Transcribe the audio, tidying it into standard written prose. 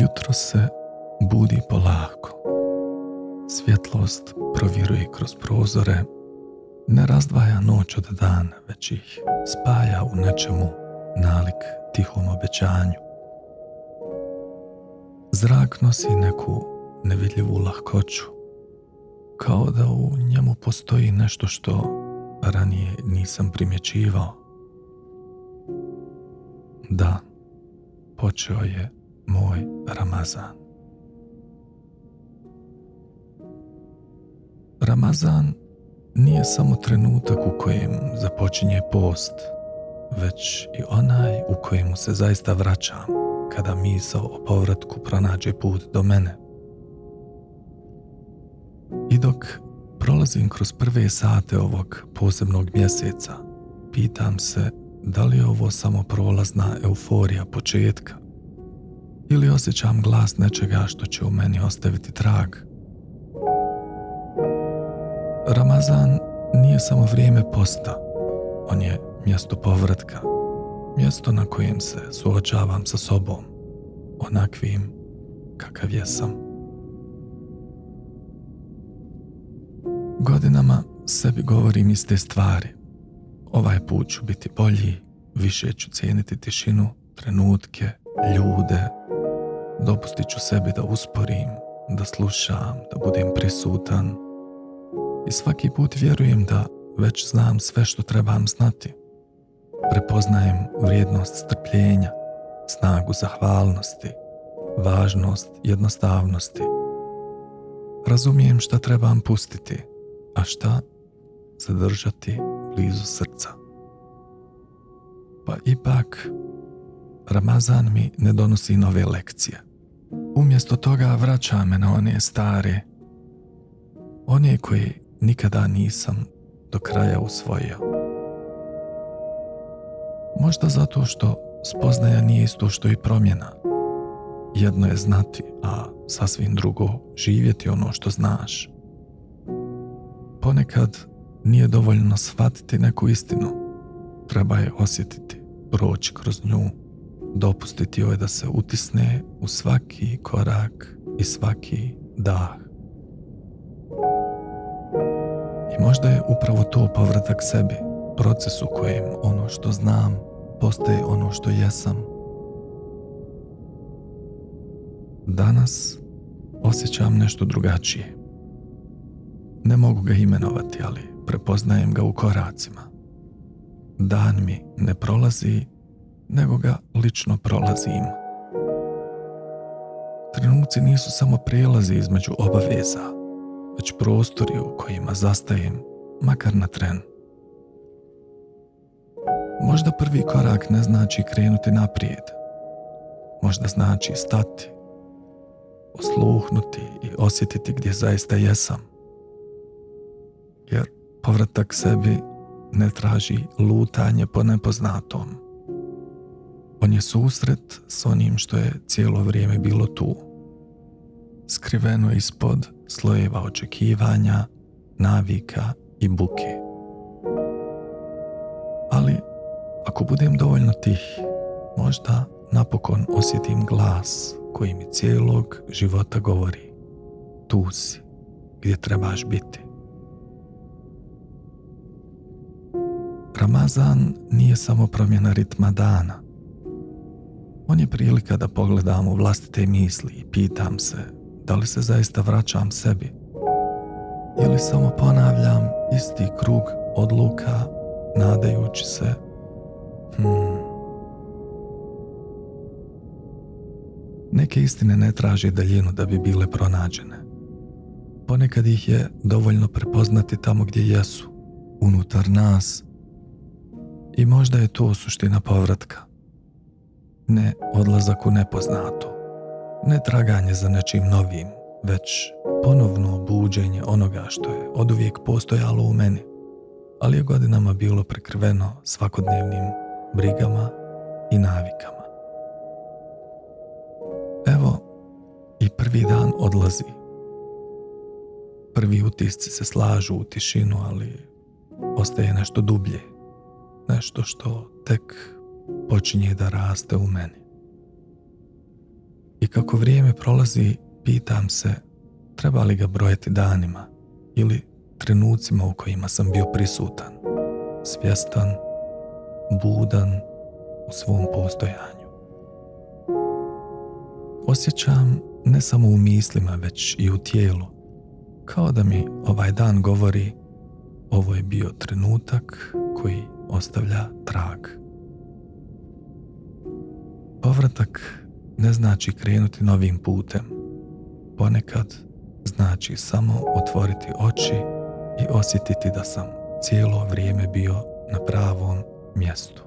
Jutro se budi polako. Svjetlost proviruje kroz prozore, ne razdvaja noć od dana, već ih spaja u nečemu nalik tihom obećanju. Zrak nosi neku nevidljivu lahkoću, kao da u njemu postoji nešto što ranije nisam primjećivao. Da, počeo je moj Ramazan. Ramazan nije samo trenutak u kojem započinje post, već i onaj u kojemu se zaista vraćam kada misao o povratku pronađe put do mene. I dok prolazim kroz prve sate ovog posebnog mjeseca, pitam se da li je ovo samo prolazna euforija početka ili osjećam glas nečega što će u meni ostaviti trag. Ramazan nije samo vrijeme posta, on je mjesto povratka, mjesto na kojem se suočavam sa sobom, onakvim kakav jesam. Godinama sebi govorim iste stvari. Ovaj put ću biti bolji, više ću cijeniti tišinu, trenutke, ljude. Dopustit ću sebi da usporim, da slušam, da budem prisutan. I svaki put vjerujem da već znam sve što trebam znati. Prepoznajem vrijednost strpljenja, snagu zahvalnosti, važnost jednostavnosti. Razumijem šta trebam pustiti, a šta zadržati blizu srca. Pa ipak, Ramazan mi ne donosi nove lekcije. Umjesto toga vraća me na one stare, one koje nikada nisam do kraja usvojio. Možda zato što spoznaja nije isto što i promjena. Jedno je znati, a sasvim drugo živjeti ono što znaš. Ponekad nije dovoljno shvatiti neku istinu. Treba je osjetiti, proći kroz nju, dopustiti joj da se utisne u svaki korak i svaki dah. I možda je upravo to povratak sebi, proces u kojem ono što znam postaje ono što jesam. Danas osjećam nešto drugačije. Ne mogu ga imenovati, ali prepoznajem ga u koracima. Dan mi ne prolazi, nego ga lično prolazim. Trenuci nisu samo prijelazi između obaveza, već prostori u kojima zastajem, makar na tren. Možda prvi korak ne znači krenuti naprijed. Možda znači stati, osluhnuti i osjetiti gdje zaista jesam. Jer povratak sebi ne traži lutanje po nepoznatom. On je susret s onim što je cijelo vrijeme bilo tu, skriveno ispod slojeva očekivanja, navika i buke. Ali ako budem dovoljno tih, možda napokon osjetim glas koji mi cijelog života govori: tu si, gdje trebaš biti. Ramazan nije samo promjena ritma dana. On je prilika da pogledam u vlastite misli i pitam se da li se zaista vraćam sebi ili samo ponavljam isti krug odluka nadajući se Neke istine ne traže daljinu da bi bile pronađene. Ponekad ih je dovoljno prepoznati tamo gdje jesu, unutar nas. I možda je to suština povratka. Ne odlazak u nepoznato, ne traganje za nečim novim, već ponovno buđenje onoga što je oduvijek postojalo u meni, ali je godinama bilo prekriveno svakodnevnim brigama i navikama. Evo, i prvi dan odlazi. Prvi utisci se slažu u tišinu, ali ostaje nešto dublje, nešto što tek počinje da raste u meni. I kako vrijeme prolazi, pitam se treba li ga brojati danima ili trenucima u kojima sam bio prisutan, svjestan, budan u svom postojanju. Osjećam ne samo u mislima, već i u tijelu, kao da mi ovaj dan govori ovo je bio trenutak koji ostavlja trag. Povratak ne znači krenuti novim putem. Ponekad znači samo otvoriti oči i osjetiti da sam cijelo vrijeme bio na pravom mjestu.